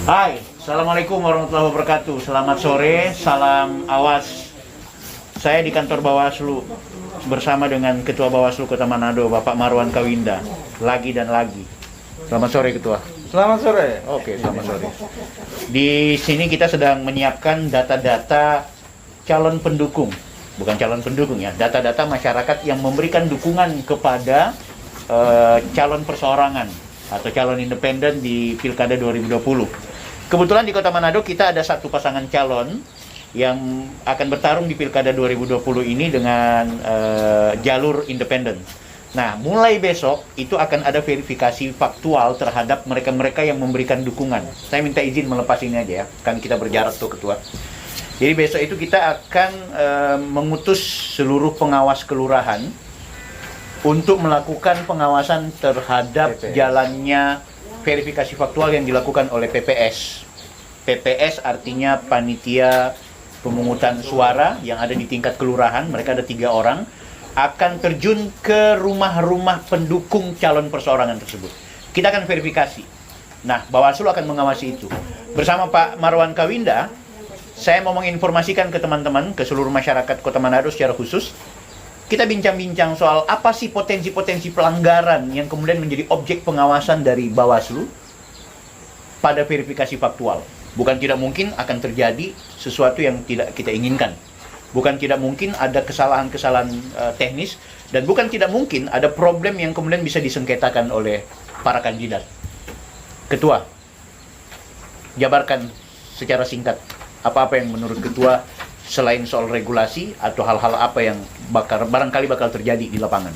Hai, Assalamualaikum warahmatullahi wabarakatuh. Selamat sore, salam awas. Saya di kantor Bawaslu bersama dengan Ketua Bawaslu Kota Manado, Bapak Marwan Kawinda. Lagi dan lagi. Selamat sore, Ketua. Selamat sore. Oke, selamat sore. Di sini kita sedang menyiapkan data-data calon pendukung. Bukan calon pendukung ya, data-data masyarakat yang memberikan dukungan kepada calon perseorangan atau calon independen di Pilkada 2020. Kebetulan di Kota Manado kita ada satu pasangan calon yang akan bertarung di Pilkada 2020 ini dengan jalur independen. Nah, mulai besok itu akan ada verifikasi faktual terhadap mereka-mereka yang memberikan dukungan. Saya minta izin melepas ini aja ya, kan kita berjarak tuh Ketua. Jadi besok itu kita akan mengutus seluruh pengawas kelurahan untuk melakukan pengawasan terhadap jalannya verifikasi faktual yang dilakukan oleh PPS. PPS artinya panitia pemungutan suara yang ada di tingkat kelurahan, mereka ada 3 orang, akan terjun ke rumah-rumah pendukung calon perseorangan tersebut. Kita akan verifikasi. Nah, Bawaslu akan mengawasi itu. Bersama Pak Marwan Kawinda, saya mau menginformasikan ke teman-teman, ke seluruh masyarakat Kota Manado secara khusus, kita bincang-bincang soal apa sih potensi-potensi pelanggaran yang kemudian menjadi objek pengawasan dari Bawaslu pada verifikasi faktual. Bukan tidak mungkin akan terjadi sesuatu yang tidak kita inginkan. Bukan tidak mungkin ada kesalahan-kesalahan teknis, dan bukan tidak mungkin ada problem yang kemudian bisa disengketakan oleh para kandidat. Ketua, jabarkan secara singkat apa-apa yang menurut Ketua selain soal regulasi atau hal-hal apa yang barangkali bakal terjadi di lapangan.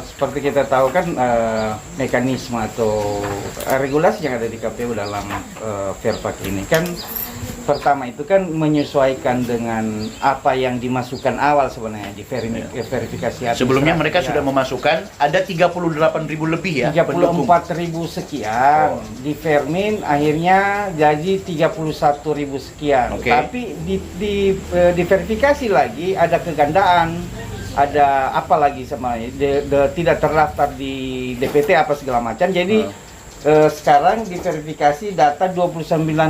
Seperti kita tahu kan mekanisme atau regulasi yang ada di KPU dalam Verpak ini kan pertama itu kan menyesuaikan dengan apa yang dimasukkan awal sebenarnya di verifikasi. Sebelumnya mereka sudah memasukkan ada 38.000 lebih ya. 34.000 sekian. Di Vermin akhirnya jadi 31.000 sekian. Okay. Tapi di verifikasi lagi ada kegandaan. Ada apa lagi sama tidak terdaftar di DPT apa segala macam. Jadi sekarang diverifikasi data 29.270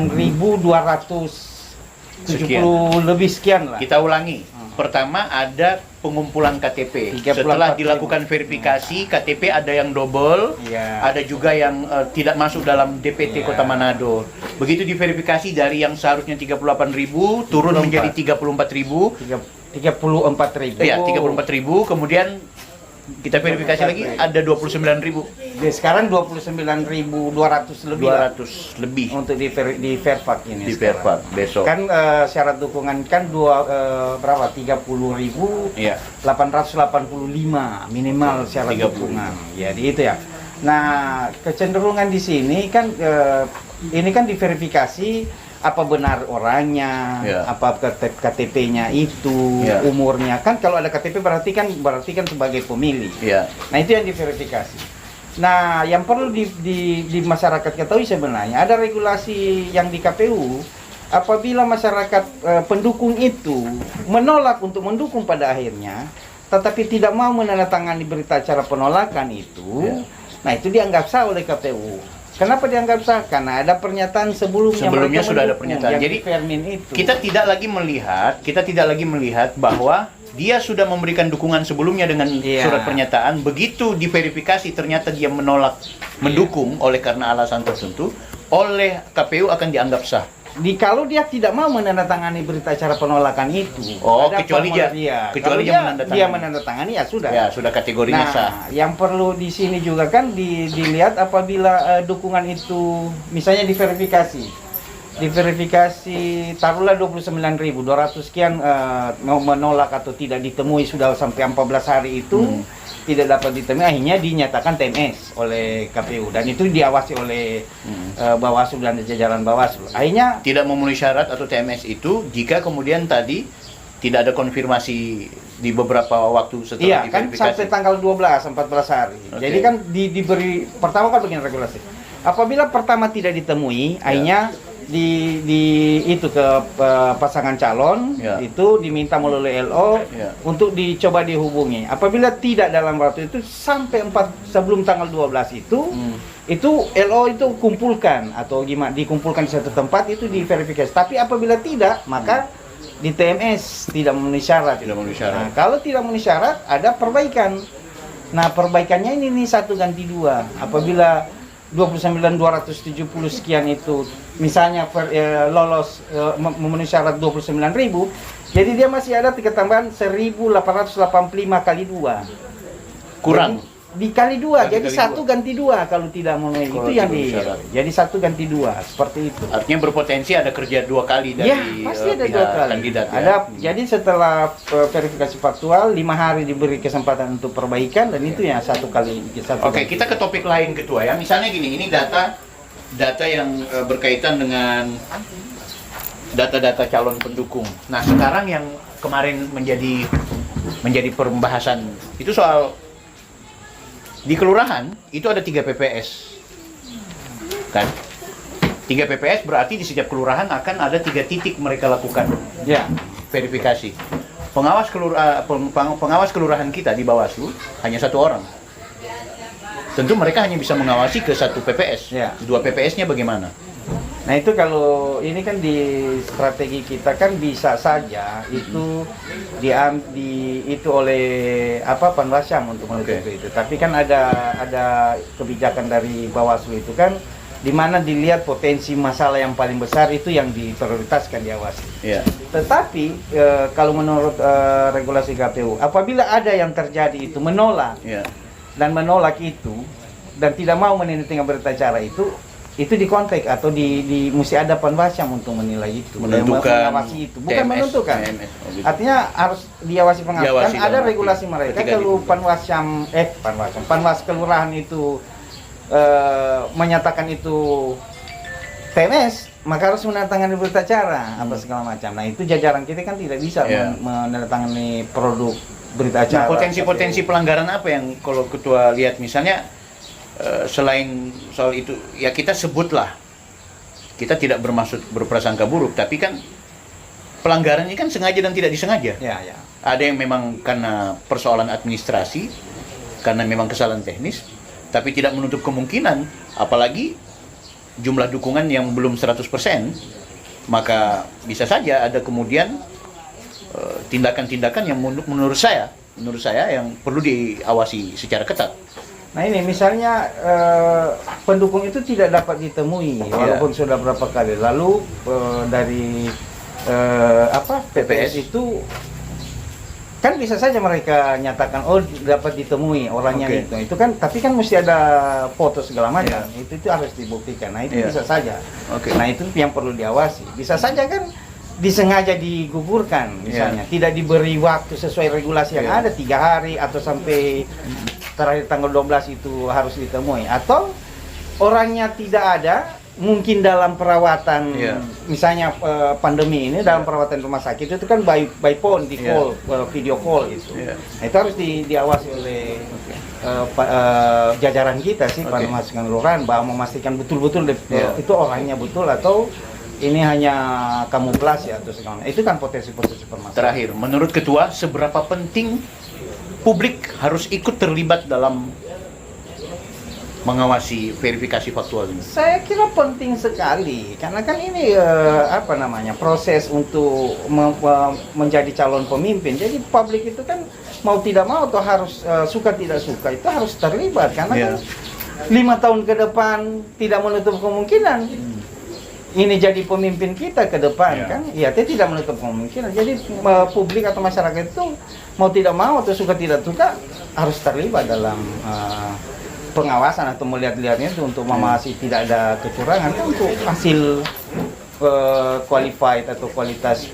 lebih sekian lah. Kita ulangi. Pertama ada pengumpulan KTP. Setelah dilakukan verifikasi KTP ada yang double, ada juga yang tidak masuk dalam DPT Kota Manado. Begitu diverifikasi dari yang seharusnya 38.000 turun menjadi 34.000. 34.000. Iya, 34.000. Kemudian kita verifikasi lagi ada 29.000. Sekarang 29.200 lebih. 200 lebih untuk di Verpak ini. Di Verpak besok. Kan syarat dukungan kan berapa? 30.885 minimal syarat dukungan. Jadi itu ya. Nah, kecenderungan di sini kan ini kan diverifikasi apa benar orangnya, apa KTP-nya itu, umurnya. Kan kalau ada KTP berarti kan sebagai pemilih. Nah, itu yang diverifikasi. Nah, yang perlu di masyarakat ketahui sebenarnya ada regulasi yang di KPU apabila masyarakat pendukung itu menolak untuk mendukung pada akhirnya, tetapi tidak mau menandatangani berita acara penolakan itu, nah itu dianggap sah oleh KPU. Kenapa dianggap sah? Karena ada pernyataan sebelumnya sudah ada pernyataan. Jadi kita tidak lagi melihat bahwa dia sudah memberikan dukungan sebelumnya dengan surat pernyataan. Begitu diverifikasi ternyata dia menolak mendukung oleh karena alasan tertentu, oleh KPU akan dianggap sah. Kalau dia tidak mau menandatangani berita acara penolakan itu, kecuali dia menandatangani ya sudah. Ya, sudah kategorinya sah. Yang perlu di sini juga kan dilihat apabila dukungan itu misalnya diverifikasi taruhlah 29.200 sekian menolak atau tidak ditemui sudah sampai 14 hari itu tidak dapat ditemui, akhirnya dinyatakan TMS oleh KPU dan itu diawasi oleh Bawaslu dan jajaran Bawaslu. Akhirnya tidak memenuhi syarat atau TMS itu jika kemudian tadi tidak ada konfirmasi di beberapa waktu setelah diverifikasi. Kan sampai tanggal 12, 14 hari. Jadi kan diberi pertama kan begini regulasi. Apabila pertama tidak ditemui, akhirnya itu ke pasangan calon, itu diminta melalui LO untuk dicoba dihubungi. Apabila tidak dalam waktu itu sampai sebelum tanggal 12 itu LO itu kumpulkan atau gimana, dikumpulkan di satu tempat itu diverifikasi. Tapi apabila tidak, maka di TMS tidak memenuhi syarat. Nah, kalau tidak memenuhi syarat, ada perbaikan. Nah, perbaikannya ini nih 1 ganti 2. Apabila 29.270 sekian itu misalnya lolos memenuhi syarat 29.000, jadi dia masih ada ketambahan 1.885 kali 2. Kurang. Jadi, dikali 2, jadi 1 ganti 2 kalau tidak memenuhi itu yang jadi 1 ganti 2 seperti itu. Artinya berpotensi ada kerja 2 kali dari pasti ada 2 kali. Kandidat, jadi setelah verifikasi faktual 5 hari diberi kesempatan untuk perbaikan dan itu ya 1 kali. Oke, kita ke topik lain Ketua ya. Misalnya gini, ini data yang berkaitan dengan data-data calon pendukung. Nah, sekarang yang kemarin menjadi pembahasan itu soal di kelurahan itu ada 3 PPS, kan? 3 PPS berarti di setiap kelurahan akan ada 3 titik mereka lakukan verifikasi. Pengawas kelurahan kita di Bawaslu hanya 1 orang. Tentu mereka hanya bisa mengawasi ke 1 PPS. 2 PPS-nya bagaimana? Nah itu kalau ini kan di strategi kita kan bisa saja itu itu oleh Panwascam untuk menutup itu. Tapi kan ada kebijakan dari Bawaslu itu kan di mana dilihat potensi masalah yang paling besar itu yang diprioritaskan diawasi. Tetapi kalau menurut regulasi KPU, apabila ada yang terjadi itu menolak dan menolak itu dan tidak mau menindaklanjuti berita acara itu dikontak atau mesti ada Panwascam untuk menilai itu, mengawasi itu, bukan menentukan. Artinya harus diawasi pengawasan. Ada regulasi mereka. Kalau Panwas kelurahan itu menyatakan itu TMS, maka harus menandatangani berita acara apa segala macam. Nah itu jajaran kita kan tidak bisa menandatangani produk berita acara. Nah, potensi pelanggaran apa yang kalau Ketua lihat misalnya? Selain soal itu, ya kita sebutlah, kita tidak bermaksud berprasangka buruk, tapi kan pelanggaran ini kan sengaja dan tidak disengaja. Ada yang memang karena persoalan administrasi, karena memang kesalahan teknis, tapi tidak menutup kemungkinan, apalagi jumlah dukungan yang belum 100%, maka bisa saja ada kemudian tindakan-tindakan yang menurut saya yang perlu diawasi secara ketat. Nah ini misalnya pendukung itu tidak dapat ditemui walaupun sudah berapa kali. Lalu dari PPS itu kan bisa saja mereka nyatakan dapat ditemui orangnya itu kan, tapi kan mesti ada foto segala macam. Itu harus dibuktikan. Nah itu bisa saja. Nah itu yang perlu diawasi. Bisa saja kan disengaja digugurkan misalnya, tidak diberi waktu sesuai regulasi yang ada 3 hari atau sampai terakhir tanggal 12 itu harus ditemui, atau orangnya tidak ada, mungkin dalam perawatan misalnya pandemi ini dalam perawatan rumah sakit itu kan by phone, di call, video call itu. Nah, itu harus diawasi oleh jajaran kita sih, Panwas kelurahan, bahwa memastikan betul-betul itu orangnya betul atau ini hanya kamuflase atau segala. Itu kan potensi-potensi permasalahan. Terakhir, menurut Ketua, seberapa penting publik harus ikut terlibat dalam mengawasi verifikasi faktual ini? Saya kira penting sekali, karena kan ini proses untuk menjadi calon pemimpin. Jadi publik itu kan mau tidak mau atau harus suka tidak suka itu harus terlibat, karena kan 5 tahun ke depan tidak menutup kemungkinan ini jadi pemimpin kita ke depan kan, ya tidak menutup kemungkinan. Jadi publik atau masyarakat itu mau tidak mau atau suka tidak suka harus terlibat dalam pengawasan atau melihat-lihatnya itu untuk mengawasi tidak ada kecurangan kan, untuk hasil qualified atau kualitas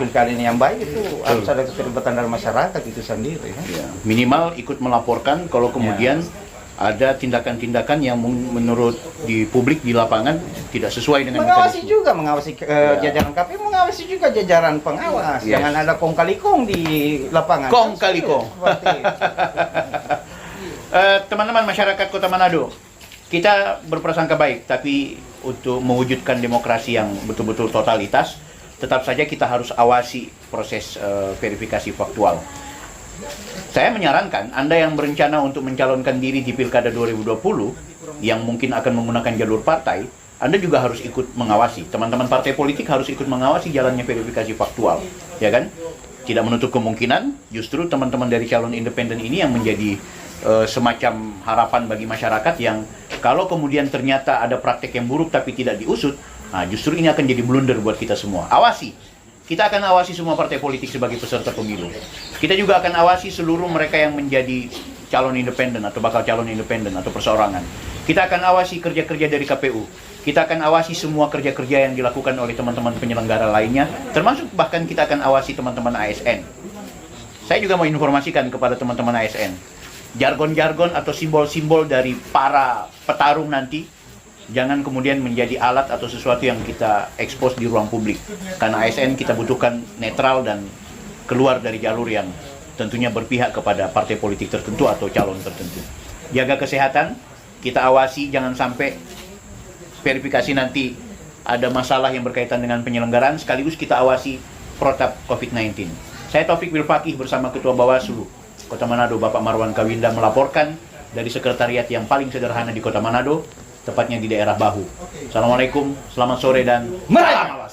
pilkada ini yang baik itu harus ada keterlibatan dari masyarakat itu sendiri kan? Minimal ikut melaporkan kalau kemudian ada tindakan-tindakan yang menurut di publik di lapangan tidak sesuai dengan mengawasi mekanisme. Juga mengawasi jajaran KPU, mengawasi juga jajaran pengawas. Jangan ada kong kali kong di lapangan. Kong kali kong. Teman-teman masyarakat Kota Manado, kita berprasangka baik, tapi untuk mewujudkan demokrasi yang betul-betul totalitas, tetap saja kita harus awasi proses verifikasi faktual. Saya menyarankan Anda yang berencana untuk mencalonkan diri di Pilkada 2020, yang mungkin akan menggunakan jalur partai, Anda juga harus ikut mengawasi. Teman-teman partai politik harus ikut mengawasi jalannya verifikasi faktual, ya kan? Tidak menutup kemungkinan justru teman-teman dari calon independen ini yang menjadi semacam harapan bagi masyarakat, yang kalau kemudian ternyata ada praktek yang buruk tapi tidak diusut, nah justru ini akan jadi blunder buat kita semua. Awasi. Kita akan awasi semua partai politik sebagai peserta pemilu. Kita juga akan awasi seluruh mereka yang menjadi calon independen atau bakal calon independen atau perseorangan. Kita akan awasi kerja-kerja dari KPU. Kita akan awasi semua kerja-kerja yang dilakukan oleh teman-teman penyelenggara lainnya, termasuk bahkan kita akan awasi teman-teman ASN. Saya juga mau informasikan kepada teman-teman ASN, jargon-jargon atau simbol-simbol dari para petarung nanti jangan kemudian menjadi alat atau sesuatu yang kita expose di ruang publik. Karena ASN kita butuhkan netral dan keluar dari jalur yang tentunya berpihak kepada partai politik tertentu atau calon tertentu. Jaga kesehatan, kita awasi jangan sampai verifikasi nanti ada masalah yang berkaitan dengan penyelenggaraan, sekaligus kita awasi protap COVID-19. Saya Taufik Wilfakih bersama Ketua Bawaslu Kota Manado, Bapak Marwan Kawinda, melaporkan dari sekretariat yang paling sederhana di Kota Manado, tepatnya di daerah Bahu. Assalamualaikum, selamat sore dan Merdeka!